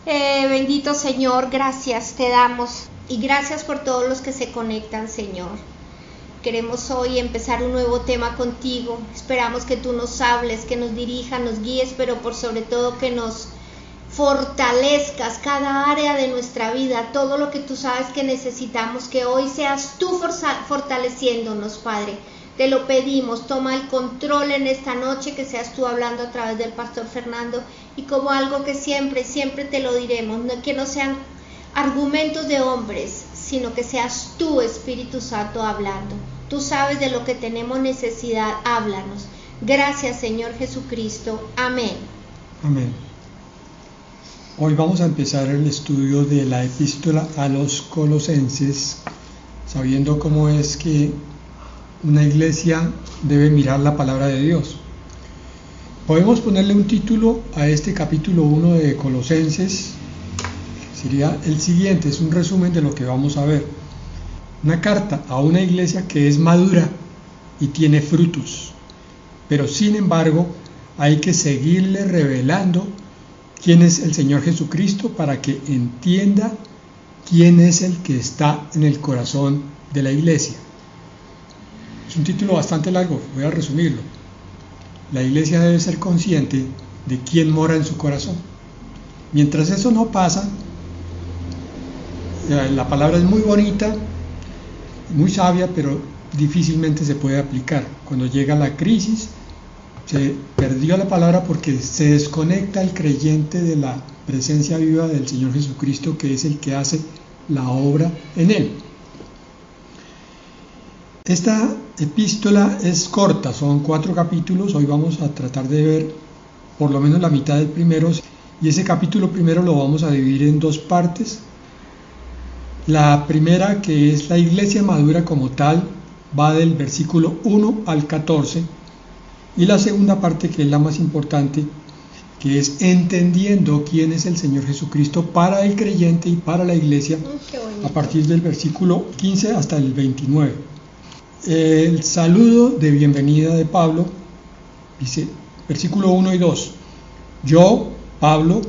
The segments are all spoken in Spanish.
Bendito Señor, gracias te damos y gracias por todos los que se conectan, Señor. Queremos hoy empezar un nuevo tema contigo. Esperamos que tú nos hables, que nos dirijas, nos guíes, pero por sobre todo que nos fortalezcas cada área de nuestra vida, todo lo que tú sabes que necesitamos, que hoy seas tú fortaleciéndonos, Padre. Te lo pedimos, toma el control en esta noche, que seas tú hablando a través del Pastor Fernando, y como algo que siempre te lo diremos, que no sean argumentos de hombres, sino que seas tú, Espíritu Santo, hablando. Tú sabes de lo que tenemos necesidad, háblanos. Gracias, Señor Jesucristo. Amén. Amén. Hoy vamos a empezar el estudio de la epístola a los Colosenses, sabiendo cómo es que una iglesia debe mirar la palabra de Dios. Podemos ponerle un título a este capítulo 1 de Colosenses, sería el siguiente, es un resumen de lo que vamos a ver. Una carta a una iglesia que es madura y tiene frutos, pero sin embargo hay que seguirle revelando quién es el Señor Jesucristo para que entienda quién es el que está en el corazón de la iglesia. Es un título bastante largo, voy a resumirlo. La iglesia debe ser consciente de quién mora en su corazón. Mientras eso no pasa, la palabra es muy bonita, muy sabia, pero difícilmente se puede aplicar. Cuando llega la crisis, se perdió la palabra porque se desconecta el creyente de la presencia viva del Señor Jesucristo, que es el que hace la obra en él. Esta epístola es corta, son 4 capítulos, hoy vamos a tratar de ver por lo menos la mitad del primero, y ese capítulo primero lo vamos a dividir en 2 partes. La primera, que es la iglesia madura como tal, va del versículo 1 al 14, y la segunda parte, que es la más importante, que es entendiendo quién es el Señor Jesucristo para el creyente y para la iglesia, a partir del versículo 15 hasta el 29. El saludo de bienvenida de Pablo dice, versículo 1 y 2: Yo, Pablo,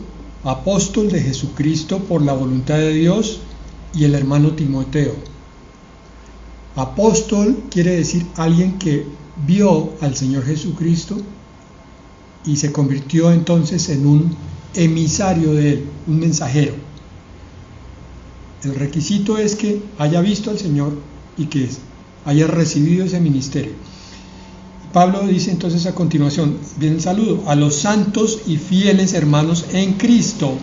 apóstol de Jesucristo por la voluntad de Dios, y el hermano Timoteo. Apóstol quiere decir alguien que vio al Señor Jesucristo y se convirtió entonces en un emisario de él, un mensajero. El requisito es que haya visto al Señor y que haya recibido ese ministerio. Pablo dice entonces a continuación, viene el saludo, a los santos y fieles hermanos en Cristo,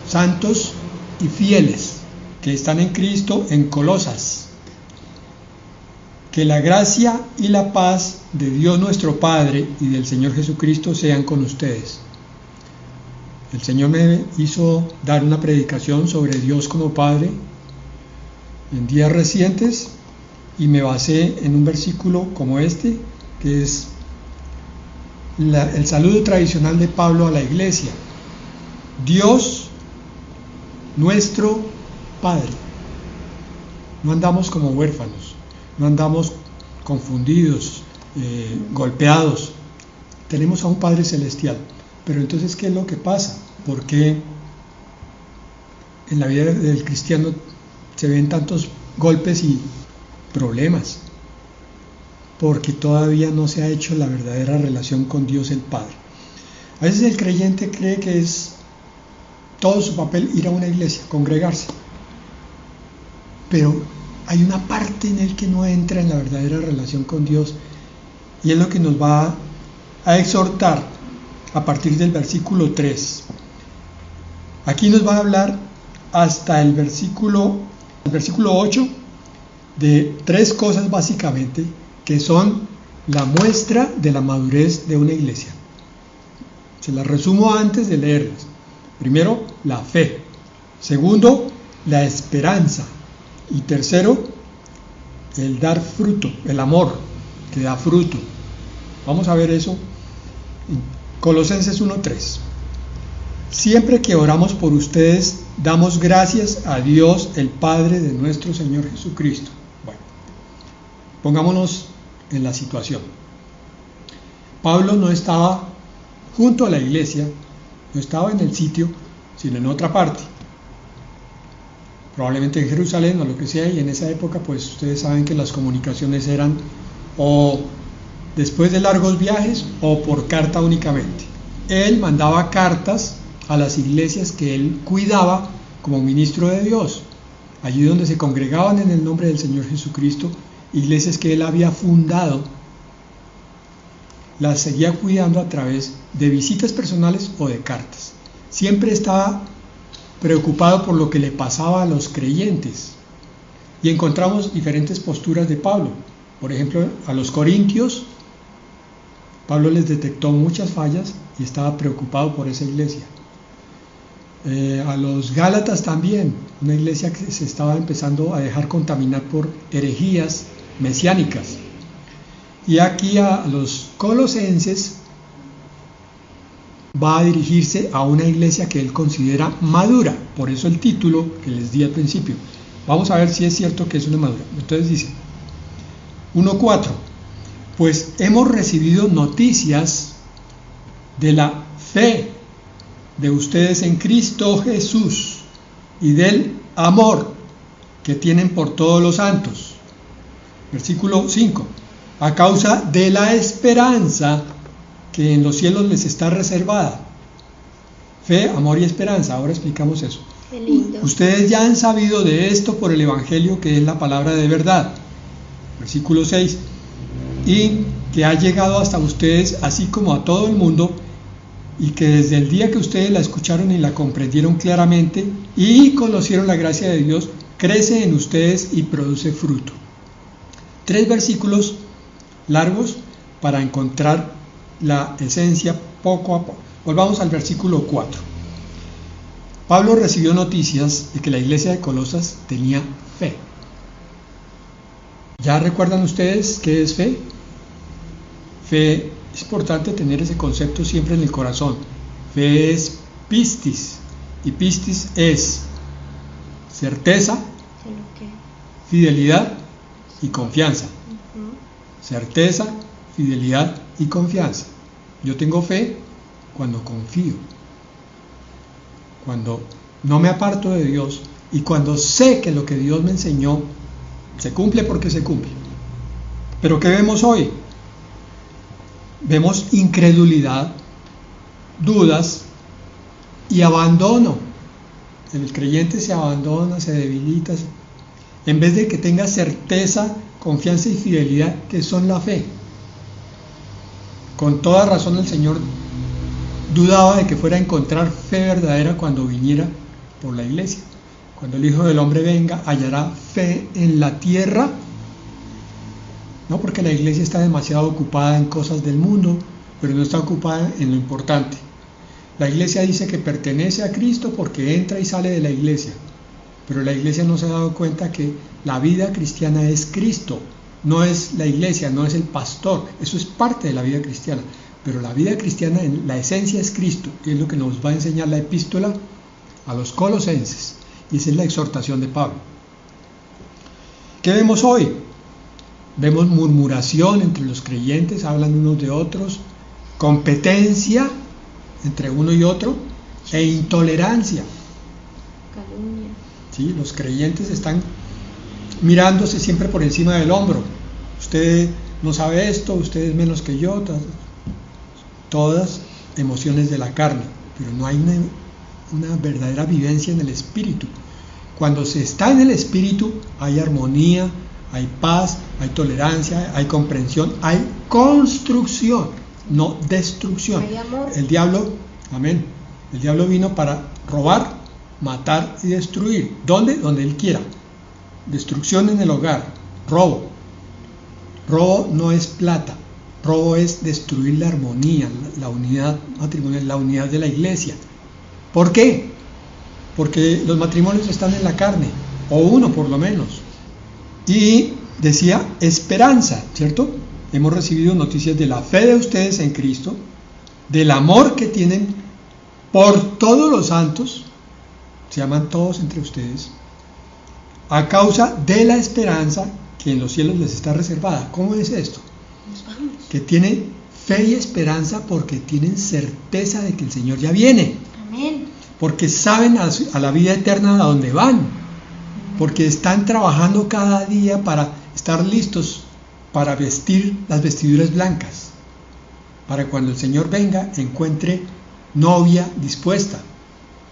santos y fieles, que están en Cristo en Colosas. Que la gracia y la paz de Dios nuestro Padre y del Señor Jesucristo sean con ustedes. El Señor me hizo dar una predicación sobre Dios como Padre en días recientes, y me basé en un versículo como este, que es el saludo tradicional de Pablo a la iglesia. Dios nuestro Padre. No andamos como huérfanos, no andamos confundidos, golpeados. Tenemos a un Padre celestial. Pero entonces, ¿qué es lo que pasa? ¿Por qué en la vida del cristiano se ven tantos golpes y problemas? Porque todavía no se ha hecho la verdadera relación con Dios el Padre. A veces el creyente cree que es todo su papel ir a una iglesia, congregarse, pero hay una parte en él que no entra en la verdadera relación con Dios, y es lo que nos va a exhortar a partir del versículo 3. Aquí nos va a hablar hasta el versículo 8 de 3 cosas básicamente que son la muestra de la madurez de una iglesia. Se las resumo antes de leerlas. Primero, la fe. Segundo, la esperanza. Y tercero, el dar fruto, el amor que da fruto. Vamos a ver eso en Colosenses 1:3. Siempre que oramos por ustedes, damos gracias a Dios, el Padre de nuestro Señor Jesucristo. Bueno, pongámonos en la situación. Pablo no estaba junto a la iglesia, no estaba en el sitio, sino en otra parte, probablemente en Jerusalén o lo que sea, y en esa época pues ustedes saben que las comunicaciones eran o después de largos viajes o por carta únicamente. Él mandaba cartas a las iglesias que él cuidaba como ministro de Dios, allí donde se congregaban en el nombre del Señor Jesucristo, iglesias que él había fundado, las seguía cuidando a través de visitas personales o de cartas. Siempre estaba preocupado por lo que le pasaba a los creyentes, y encontramos diferentes posturas de Pablo. Por ejemplo, a los corintios, Pablo les detectó muchas fallas y estaba preocupado por esa iglesia. A los gálatas también, una iglesia que se estaba empezando a dejar contaminar por herejías mesiánicas. Y aquí a los colosenses va a dirigirse a una iglesia que él considera madura, por eso el título que les di al principio. Vamos a ver si es cierto que es una madura. Entonces dice 1:4, pues hemos recibido noticias de la fe de ustedes en Cristo Jesús y del amor que tienen por todos los santos. Versículo 5, a causa de la esperanza que en los cielos les está reservada. Fe, amor y esperanza. Ahora explicamos eso. Qué lindo. Ustedes ya han sabido de esto por el Evangelio, que es la palabra de verdad. Versículo 6, y que ha llegado hasta ustedes así como a todo el mundo, y que desde el día que ustedes la escucharon y la comprendieron claramente y conocieron la gracia de Dios, crece en ustedes y produce fruto. 3 versículos largos para encontrar la esencia poco a poco. Volvamos al versículo 4. Pablo recibió noticias de que la iglesia de Colosas tenía fe. ¿Ya recuerdan ustedes qué es fe? Fe, es importante tener ese concepto siempre en el corazón. Fe es pistis, y pistis es certeza, fidelidad y confianza. Certeza, fidelidad y confianza. Yo tengo fe cuando confío, cuando no me aparto de Dios y cuando sé que lo que Dios me enseñó se cumple porque se cumple. Pero ¿qué vemos hoy? Vemos incredulidad, dudas y abandono. El creyente se abandona, se debilita, en vez de que tenga certeza, confianza y fidelidad, que son la fe. Con toda razón el Señor dudaba de que fuera a encontrar fe verdadera cuando viniera por la iglesia. Cuando el Hijo del Hombre venga, ¿hallará fe en la tierra? No, porque la iglesia está demasiado ocupada en cosas del mundo, pero no está ocupada en lo importante. La iglesia dice que pertenece a Cristo porque entra y sale de la iglesia, pero la iglesia no se ha dado cuenta que la vida cristiana es Cristo, no es la iglesia, no es el pastor. Eso es parte de la vida cristiana, pero la vida cristiana en la esencia es Cristo, y es lo que nos va a enseñar la epístola a los colosenses, y esa es la exhortación de Pablo. ¿Qué vemos hoy? Vemos murmuración entre los creyentes, hablan unos de otros, competencia entre uno y otro, e intolerancia. Calumnia. ¿Sí? Los creyentes están mirándose siempre por encima del hombro. Usted no sabe esto, usted es menos que yo. Todas emociones de la carne, pero no hay una verdadera vivencia en el espíritu. Cuando se está en el espíritu hay armonía, hay paz, hay tolerancia, hay comprensión, hay construcción, no destrucción. Hay amor. El diablo, amén, el diablo vino para robar, matar y destruir. ¿Dónde? Donde él quiera. Destrucción en el hogar, robo. Robo no es plata, robo es destruir la armonía, la unidad matrimonial, la unidad de la iglesia. ¿Por qué? Porque los matrimonios están en la carne, o uno por lo menos. Y decía esperanza, ¿cierto? Hemos recibido noticias de la fe de ustedes en Cristo, del amor que tienen por todos los santos, se aman todos entre ustedes, a causa de la esperanza que en los cielos les está reservada. ¿Cómo es esto? Que tienen fe y esperanza porque tienen certeza de que el Señor ya viene. Amén. porque saben a la vida eterna a dónde van, porque están trabajando cada día para estar listos para vestir las vestiduras blancas, para cuando el Señor venga encuentre novia dispuesta.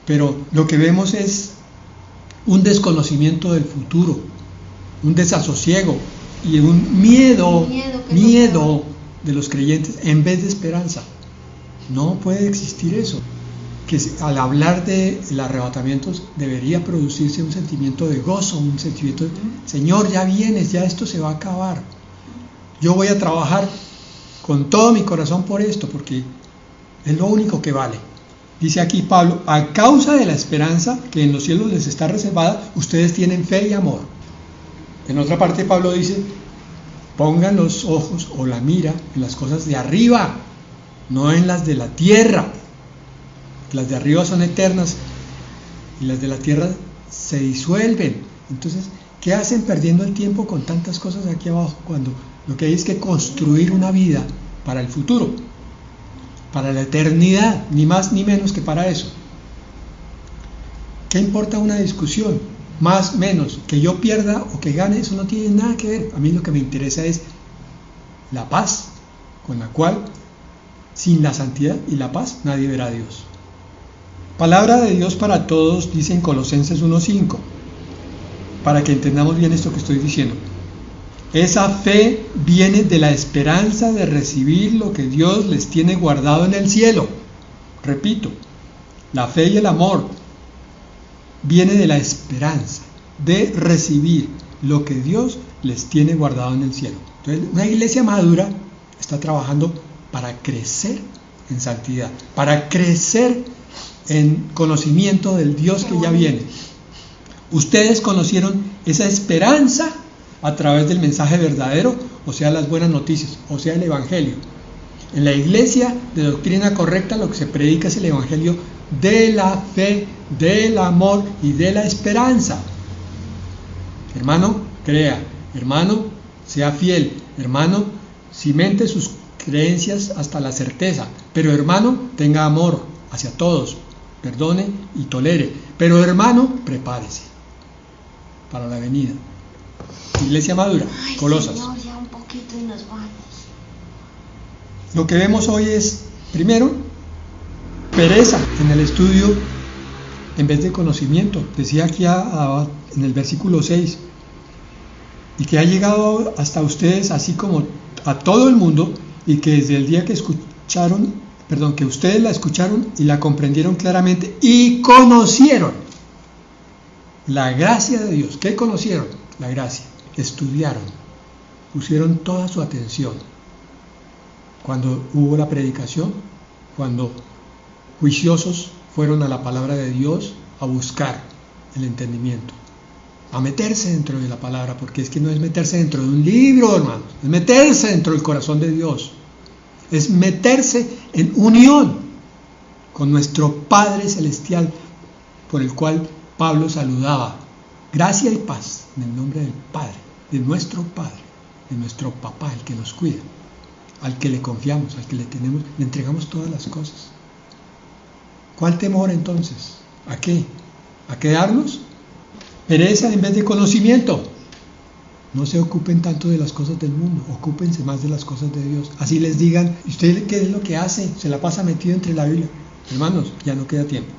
Pero lo que vemos es un desconocimiento del futuro, un desasosiego y un miedo de los creyentes en vez de esperanza. No puede existir eso. Que al hablar del arrebatamiento debería producirse un sentimiento de gozo, un sentimiento de Señor, ya vienes, ya esto se va a acabar. Yo voy a trabajar con todo mi corazón por esto, porque es lo único que vale. Dice aquí Pablo, a causa de la esperanza que en los cielos les está reservada, ustedes tienen fe y amor. En otra parte Pablo dice, pongan los ojos o la mira en las cosas de arriba, no en las de la tierra. Las de arriba son eternas y las de la tierra se disuelven. Entonces, ¿qué hacen perdiendo el tiempo con tantas cosas aquí abajo cuando lo que hay es que construir una vida para el futuro, para la eternidad, ni más ni menos que para eso? ¿Qué importa una discusión? Más, menos, que yo pierda o que gane, eso no tiene nada que ver. A mí lo que me interesa es la paz, con la cual, sin la santidad y la paz, nadie verá a Dios. Palabra de Dios para todos, dice en Colosenses 1:5, para que entendamos bien esto que estoy diciendo. Esa fe viene de la esperanza de recibir lo que Dios les tiene guardado en el cielo. Repito, la fe y el amor viene de la esperanza de recibir lo que Dios les tiene guardado en el cielo. Entonces, una iglesia madura está trabajando para crecer en santidad, para crecer en conocimiento del Dios que ya viene. Ustedes conocieron esa esperanza a través del mensaje verdadero, o sea, las buenas noticias, o sea, el Evangelio. En la iglesia de doctrina correcta lo que se predica es el Evangelio de la fe, del amor y de la esperanza. Hermano, crea. Hermano, sea fiel. Hermano, cimente sus creencias hasta la certeza. Pero hermano, tenga amor hacia todos. Perdone y tolere. Pero hermano, prepárese para la venida. Iglesia madura, Colosas. Señor, ya un poquito y nos vamos. Lo que vemos hoy es, primero, pereza en el estudio en vez de conocimiento. Decía aquí en el versículo 6, y que ha llegado hasta ustedes, así como a todo el mundo, y que desde el día que que ustedes la escucharon y la comprendieron claramente y conocieron la gracia de Dios. ¿Qué conocieron? La gracia. Estudiaron, pusieron toda su atención. Cuando hubo la predicación, cuando juiciosos fueron a la palabra de Dios a buscar el entendimiento, a meterse dentro de la palabra, porque es que no es meterse dentro de un libro, hermanos, es meterse dentro del corazón de Dios, es meterse en unión con nuestro Padre Celestial, por el cual Pablo saludaba. Gracia y paz en el nombre del Padre, de nuestro Padre, de nuestro Papá, el que nos cuida, al que le confiamos, al que le entregamos todas las cosas. ¿Cuál temor entonces? ¿A qué? ¿A quedarnos? Pereza en vez de conocimiento. No se ocupen tanto de las cosas del mundo, ocúpense más de las cosas de Dios. Así les digan, ¿y usted qué es lo que hace? Se la pasa metido entre la Biblia. Hermanos, ya no queda tiempo.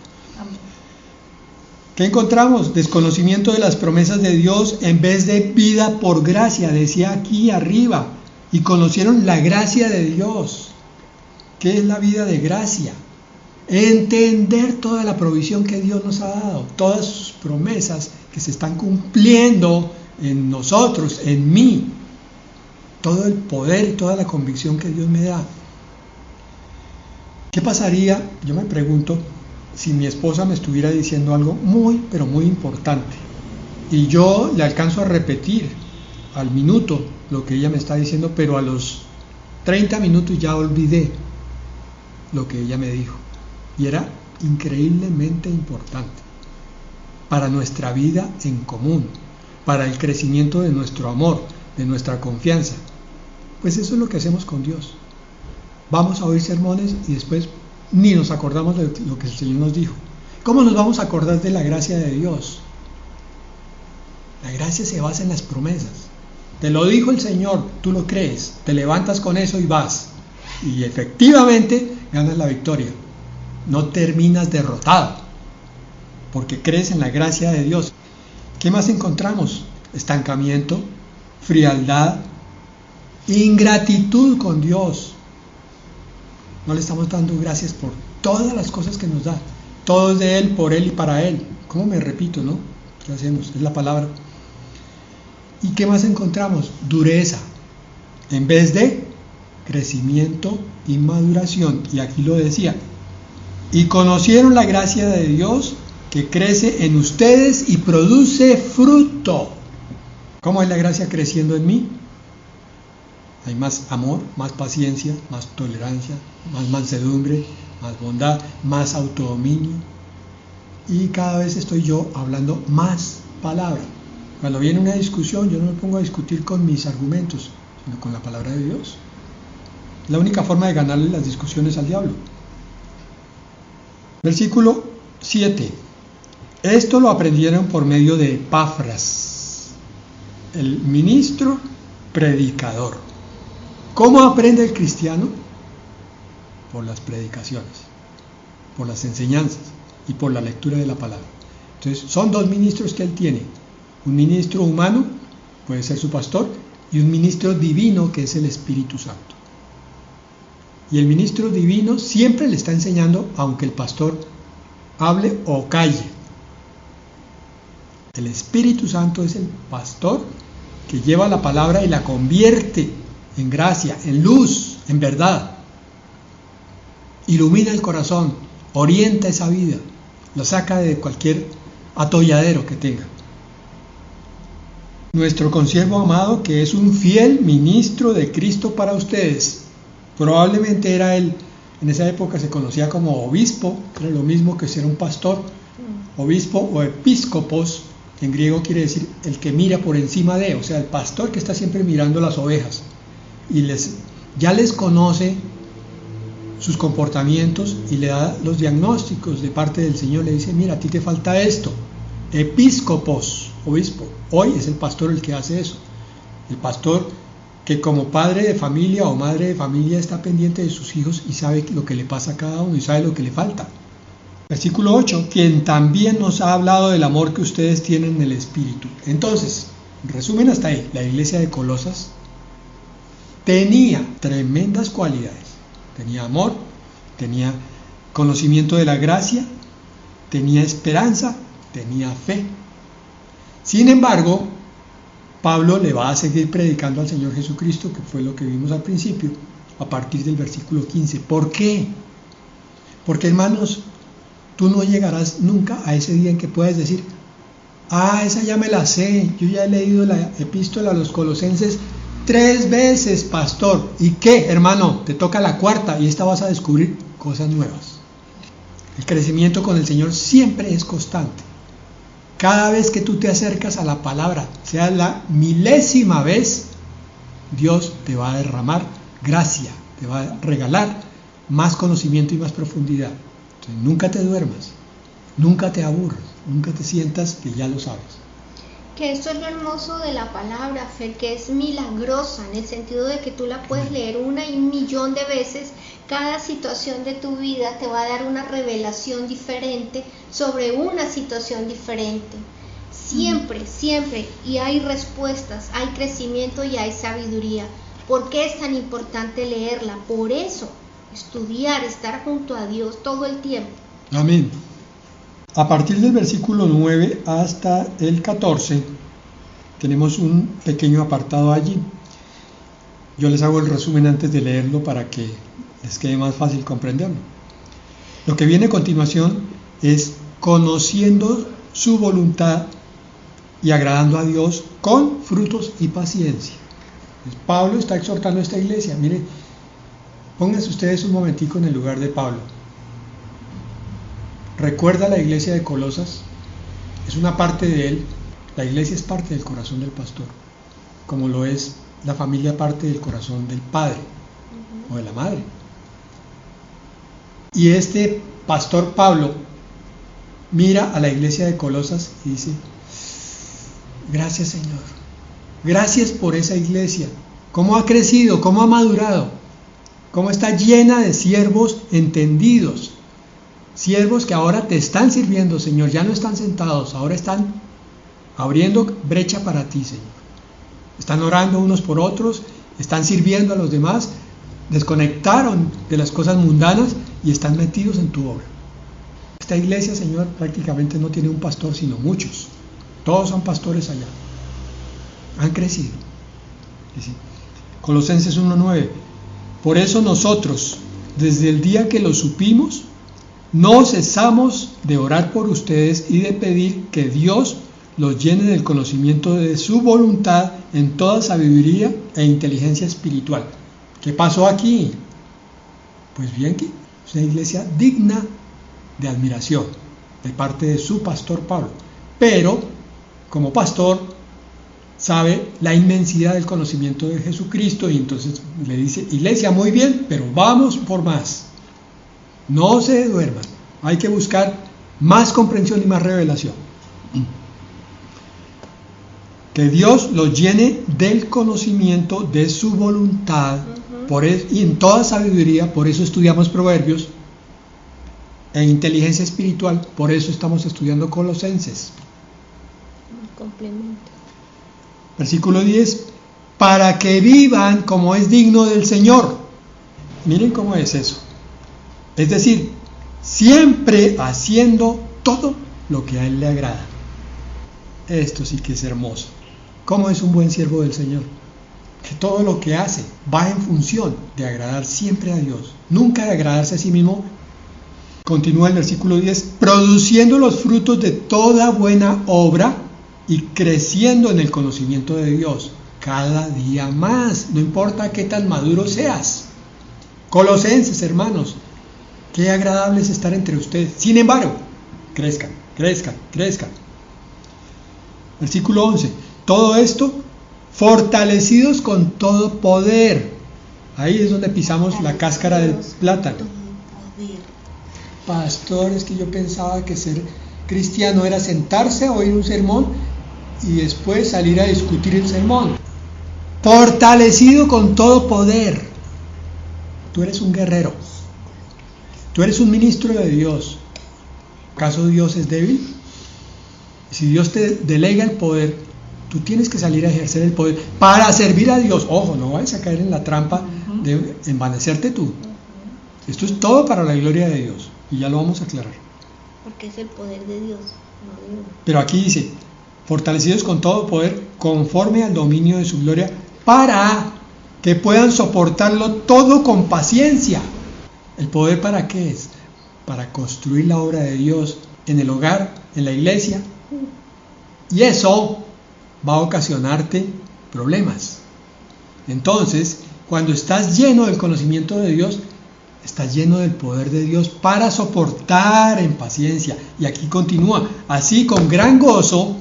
¿Qué encontramos? Desconocimiento de las promesas de Dios en vez de vida por gracia, decía aquí arriba. Y conocieron la gracia de Dios. ¿Qué es la vida de gracia? Entender toda la provisión que Dios nos ha dado, todas sus promesas que se están cumpliendo en nosotros, en mí, todo el poder y toda la convicción que Dios me da. ¿Qué pasaría, yo me pregunto, si mi esposa me estuviera diciendo algo muy, pero muy importante, y yo le alcanzo a repetir al minuto lo que ella me está diciendo, pero a los 30 minutos ya olvidé lo que ella me dijo, y era increíblemente importante para nuestra vida en común, para el crecimiento de nuestro amor, de nuestra confianza? Pues eso es lo que hacemos con Dios. Vamos a oír sermones y después ni nos acordamos de lo que el Señor nos dijo. ¿Cómo nos vamos a acordar de la gracia de Dios? La gracia se basa en las promesas. Te lo dijo el Señor, tú lo crees, te levantas con eso y vas. Y efectivamente ganas la victoria. No terminas derrotado, porque crees en la gracia de Dios. ¿Qué más encontramos? Estancamiento, frialdad, ingratitud con Dios. No le estamos dando gracias por todas las cosas que nos da. Todo es de Él, por Él y para Él. ¿Cómo me repito, no? ¿Qué hacemos? Es la palabra. ¿Y qué más encontramos? Dureza, en vez de crecimiento y maduración. Y aquí lo decía. Y conocieron la gracia de Dios que crece en ustedes y produce fruto. ¿Cómo es la gracia creciendo en mí? Hay más amor, más paciencia, más tolerancia, más mansedumbre, más bondad, más autodominio. Y cada vez estoy yo hablando más palabra. Cuando viene una discusión, yo no me pongo a discutir con mis argumentos, sino con la palabra de Dios. La única forma de ganarle las discusiones al diablo. Versículo 7. Esto lo aprendieron por medio de Epafras, el ministro predicador. ¿Cómo aprende el cristiano? Por las predicaciones, por las enseñanzas y por la lectura de la palabra. Entonces, son dos ministros que él tiene. Un ministro humano, puede ser su pastor, y un ministro divino, que es el Espíritu Santo. Y el ministro divino siempre le está enseñando, aunque el pastor hable o calle. El Espíritu Santo es el pastor que lleva la palabra y la convierte en gracia, en luz, en verdad. Ilumina el corazón, orienta esa vida, lo saca de cualquier atolladero que tenga. Nuestro consiervo amado, que es un fiel ministro de Cristo para ustedes, probablemente era él, en esa época se conocía como obispo, era lo mismo que ser un pastor. Obispo o episcopos, en griego quiere decir el que mira por encima de, o sea, el pastor que está siempre mirando las ovejas y ya les conoce sus comportamientos y le da los diagnósticos de parte del Señor, le dice, mira, a ti te falta esto. Episcopos, obispo, hoy es el pastor el que hace eso. El pastor que como padre de familia o madre de familia está pendiente de sus hijos y sabe lo que le pasa a cada uno y sabe lo que le falta. Versículo 8, quien también nos ha hablado del amor que ustedes tienen en el Espíritu. Entonces, en resumen hasta ahí, la iglesia de Colosas tenía tremendas cualidades. Tenía amor, tenía conocimiento de la gracia, tenía esperanza, tenía fe. Sin embargo, Pablo le va a seguir predicando al Señor Jesucristo, que fue lo que vimos al principio, a partir del versículo 15. ¿Por qué? Porque, hermanos, tú no llegarás nunca a ese día en que puedas decir, esa ya me la sé, yo ya he leído la epístola a los Colosenses 3 veces, pastor. ¿Y qué, hermano? Te toca la cuarta y esta vas a descubrir cosas nuevas. El crecimiento con el Señor siempre es constante. Cada vez que tú te acercas a la palabra, sea la milésima vez, Dios te va a derramar gracia, te va a regalar más conocimiento y más profundidad. Entonces, nunca te duermas, nunca te aburras, nunca te sientas que ya lo sabes. Que esto es lo hermoso de la palabra, Fer, que es milagrosa, en el sentido de que tú la puedes leer 1.000.000 de veces. Cada situación de tu vida te va a dar una revelación diferente sobre una situación diferente. Siempre, siempre, y hay respuestas, hay crecimiento y hay sabiduría. ¿Por qué es tan importante leerla? Por eso, estudiar, estar junto a Dios todo el tiempo. Amén. A partir del versículo 9 hasta el 14, tenemos un pequeño apartado allí. Yo les hago el resumen antes de leerlo para que les quede más fácil comprenderlo. Lo que viene a continuación es conociendo su voluntad y agradando a Dios con frutos y paciencia. Entonces, Pablo está exhortando a esta iglesia. Mire, pónganse ustedes un momentico en el lugar de Pablo. Recuerda la iglesia de Colosas, es una parte de él. La iglesia es parte del corazón del pastor, como lo es la familia parte del corazón del padre o de la madre. Y este pastor Pablo mira a la iglesia de Colosas y dice: gracias, Señor, gracias por esa iglesia, cómo ha crecido, cómo ha madurado, cómo está llena de siervos entendidos, siervos que ahora te están sirviendo, Señor, ya no están sentados, ahora están abriendo brecha para ti, Señor. Están orando unos por otros, están sirviendo a los demás, desconectaron de las cosas mundanas y están metidos en tu obra. Esta iglesia, Señor, prácticamente no tiene un pastor, sino muchos. Todos son pastores allá. Han crecido. Colosenses 1:9. Por eso nosotros, desde el día que lo supimos, no cesamos de orar por ustedes y de pedir que Dios los llene del conocimiento de su voluntad en toda sabiduría e inteligencia espiritual. ¿Qué pasó aquí? Pues bien, que es una iglesia digna de admiración de parte de su pastor Pablo, pero como pastor sabe la inmensidad del conocimiento de Jesucristo y entonces le dice: iglesia, muy bien, pero vamos por más, no se duerman, hay que buscar más comprensión y más revelación. Que Dios los llene del conocimiento de su voluntad, y en toda sabiduría. Por eso estudiamos Proverbios, e inteligencia espiritual, por eso estamos estudiando Colosenses. Complemento. Versículo 10: para que vivan como es digno del Señor. Miren cómo es eso. Es decir, siempre haciendo todo lo que a Él le agrada. Esto sí que es hermoso. ¿Cómo es un buen siervo del Señor? Que todo lo que hace va en función de agradar siempre a Dios, nunca de agradarse a sí mismo. Continúa el versículo 10: produciendo los frutos de toda buena obra y creciendo en el conocimiento de Dios cada día más, no importa qué tan maduro seas. Colosenses, hermanos, qué agradable es estar entre ustedes. Sin embargo, crezcan, crezcan, crezcan. Versículo 11: todo esto fortalecidos con todo poder. Ahí es donde pisamos la cáscara del plátano. Pastor, es que yo pensaba que ser cristiano era sentarse a oír un sermón y después salir a discutir el sermón. Fortalecido con todo poder. Tú eres un guerrero. Tú eres un ministro de Dios. ¿Acaso Dios es débil? Si Dios te delega el poder, tú tienes que salir a ejercer el poder para servir a Dios. Ojo, no vayas a caer en la trampa de envanecerte tú. Esto es todo para la gloria de Dios. Y ya lo vamos a aclarar. Porque es el poder de Dios, no Dios. Pero aquí dice: fortalecidos con todo poder, conforme al dominio de su gloria, para que puedan soportarlo todo con paciencia. ¿El poder para qué es? Para construir la obra de Dios en el hogar, en la iglesia. Y eso va a ocasionarte problemas. Entonces, cuando estás lleno del conocimiento de Dios, estás lleno del poder de Dios para soportar en paciencia. Y aquí continúa: así con gran gozo,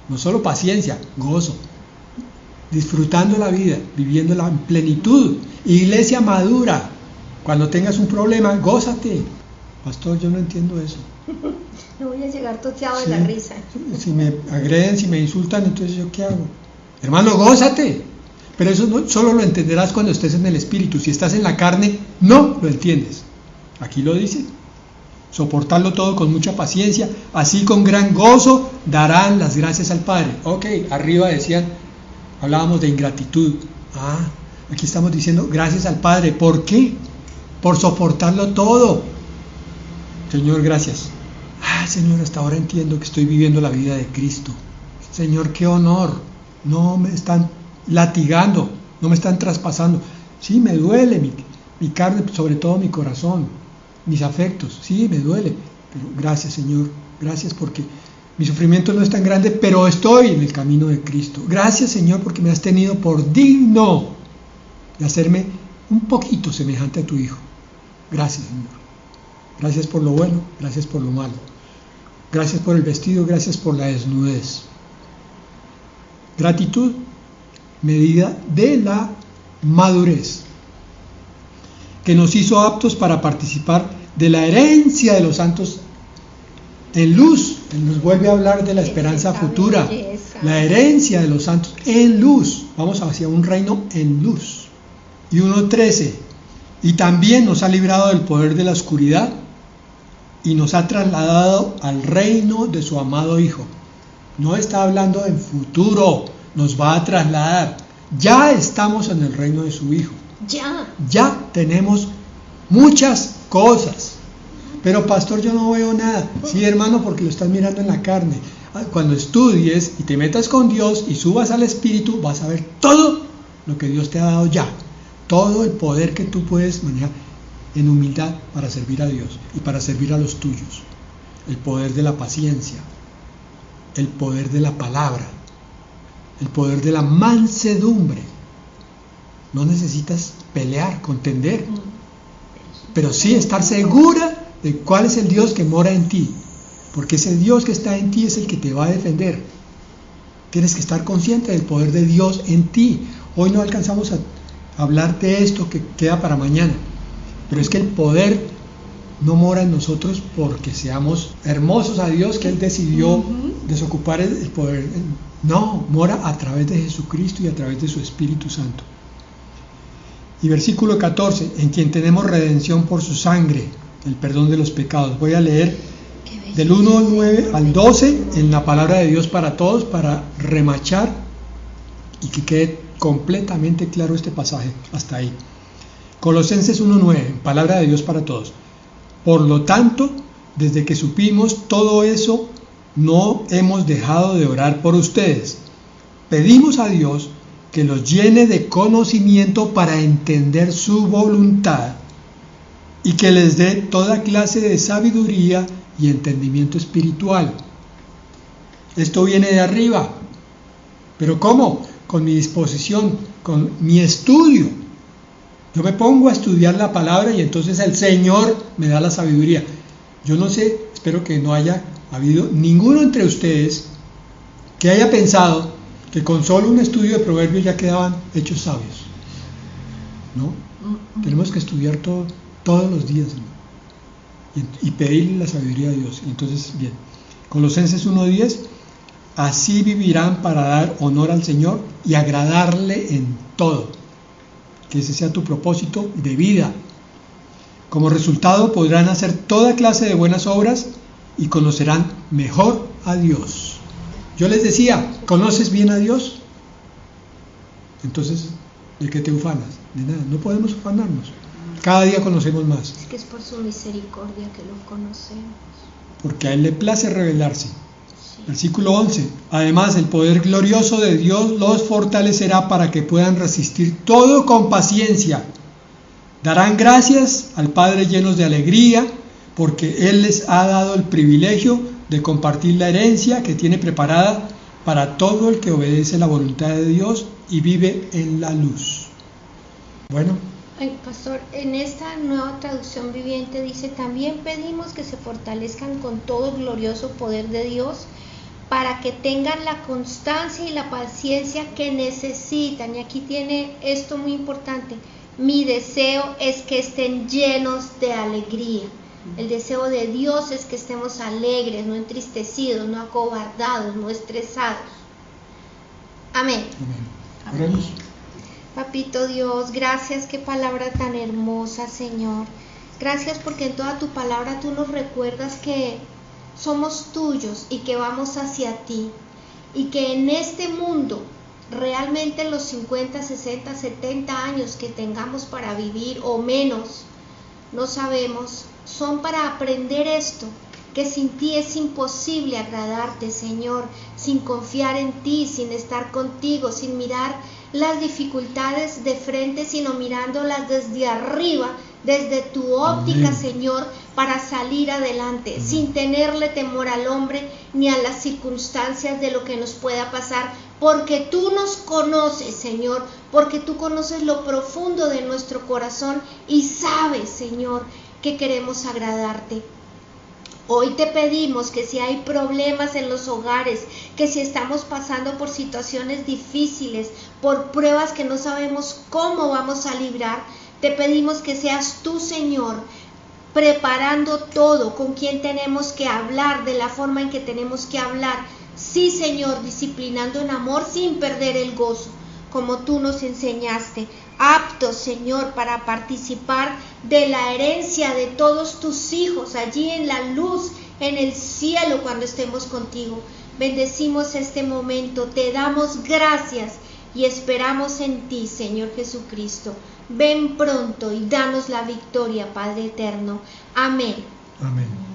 no solo paciencia, gozo, disfrutando la vida, viviéndola en plenitud. Iglesia madura, cuando tengas un problema, gózate. Pastor, yo no entiendo eso. No voy a llegar toteado de la risa. Si me agreden, si me insultan, entonces ¿yo qué hago? Hermano, gózate. Pero eso no, solo lo entenderás cuando estés en el Espíritu. Si estás en la carne, no lo entiendes. Aquí lo dice: soportarlo todo con mucha paciencia, así con gran gozo darán las gracias al Padre. Ok, arriba decían, hablábamos de ingratitud. Aquí estamos diciendo gracias al Padre. ¿Por qué? Por soportarlo todo. Señor, gracias. Señor, hasta ahora entiendo que estoy viviendo la vida de Cristo. Señor, qué honor. No me están latigando, no me están traspasando. Sí, me duele mi carne, sobre todo mi corazón, mis afectos. Sí, me duele. Pero gracias, Señor. Gracias porque mi sufrimiento no es tan grande, pero estoy en el camino de Cristo. Gracias, Señor, porque me has tenido por digno de hacerme un poquito semejante a tu Hijo. Gracias, Señor. Gracias por lo bueno, gracias por lo malo. Gracias por el vestido, gracias por la desnudez. Gratitud, medida de la madurez, que nos hizo aptos para participar de la herencia de los santos en luz. Él nos vuelve a hablar de la esperanza futura, la herencia de los santos en luz. Vamos hacia un reino en luz. Y 1:13, y también nos ha librado del poder de la oscuridad y nos ha trasladado al reino de su amado Hijo. No está hablando en futuro, nos va a trasladar. Ya estamos en el reino de su Hijo. Ya tenemos muchas cosas. Pero pastor, yo no veo nada. Sí, hermano, porque lo estás mirando en la carne. Cuando estudies y te metas con Dios y subas al Espíritu, vas a ver todo lo que Dios te ha dado ya. Todo el poder que tú puedes manejar en humildad para servir a Dios y para servir a los tuyos. El poder de la paciencia, el poder de la palabra, el poder de la mansedumbre. No necesitas pelear, contender, pero sí estar segura de cuál es el Dios que mora en ti, porque ese Dios que está en ti es el que te va a defender. Tienes que estar consciente del poder de Dios en ti. Hoy no alcanzamos a hablar de esto que queda para mañana, pero es que el poder no mora en nosotros porque seamos hermosos a Dios, que Él decidió desocupar el poder. No, mora a través de Jesucristo y a través de su Espíritu Santo. Y versículo 14, en quien tenemos redención por su sangre, el perdón de los pecados. Voy a leer del 1:9 al 12 en la palabra de Dios para todos, para remachar y que quede completamente claro este pasaje hasta ahí. Colosenses 1:9, palabra de Dios para todos. Por lo tanto, desde que supimos todo eso, no hemos dejado de orar por ustedes. Pedimos a Dios que los llene de conocimiento para entender su voluntad y que les dé toda clase de sabiduría y entendimiento espiritual. Esto viene de arriba. ¿Pero cómo? Con mi disposición, con mi estudio. Yo me pongo a estudiar la palabra y entonces el Señor me da la sabiduría. Yo no sé, espero que no haya habido ninguno entre ustedes que haya pensado que con solo un estudio de Proverbios ya quedaban hechos sabios. ¿No? Tenemos que estudiar todos los días, ¿no? y pedirle la sabiduría a Dios. Entonces, bien, Colosenses 1:10, así vivirán para dar honor al Señor y agradarle en todo. Que ese sea tu propósito de vida. Como resultado podrán hacer toda clase de buenas obras y conocerán mejor a Dios. Yo les decía, ¿conoces bien a Dios? Entonces, ¿de qué te ufanas? De nada, no podemos ufanarnos. Cada día conocemos más. Es que es por su misericordia que lo conocemos. Porque a Él le place revelarse. Sí. Versículo 11. Además, el poder glorioso de Dios los fortalecerá para que puedan resistir todo con paciencia. Darán gracias al Padre llenos de alegría, porque Él les ha dado el privilegio de compartir la herencia que tiene preparada para todo el que obedece la voluntad de Dios y vive en la luz. Bueno. Pastor, en esta nueva traducción viviente dice, también pedimos que se fortalezcan con todo el glorioso poder de Dios para que tengan la constancia y la paciencia que necesitan. Y aquí tiene esto muy importante. Mi deseo es que estén llenos de alegría. El deseo de Dios es que estemos alegres, no entristecidos, no acobardados, no estresados. Amén. Amén. Amén. Papito Dios, gracias, qué palabra tan hermosa, Señor. Gracias porque en toda tu palabra tú nos recuerdas que somos tuyos y que vamos hacia ti. Y que en este mundo, realmente los 50, 60, 70 años que tengamos para vivir o menos, no sabemos, son para aprender esto, que sin ti es imposible agradarte, Señor, sin confiar en ti, sin estar contigo, sin mirar las dificultades de frente, sino mirándolas desde arriba, desde tu óptica, Señor, para salir adelante, sin tenerle temor al hombre ni a las circunstancias de lo que nos pueda pasar, porque tú nos conoces, Señor, porque tú conoces lo profundo de nuestro corazón y sabes, Señor, que queremos agradarte. Hoy te pedimos que si hay problemas en los hogares, que si estamos pasando por situaciones difíciles, por pruebas que no sabemos cómo vamos a librar, te pedimos que seas tú, Señor, preparando todo, con quién tenemos que hablar, de la forma en que tenemos que hablar. Sí, Señor, disciplinando en amor sin perder el gozo, como tú nos enseñaste. Aptos, Señor, para participar de la herencia de todos tus hijos, allí en la luz, en el cielo, cuando estemos contigo. Bendecimos este momento, te damos gracias y esperamos en ti, Señor Jesucristo. Ven pronto y danos la victoria, Padre eterno. Amén. Amén.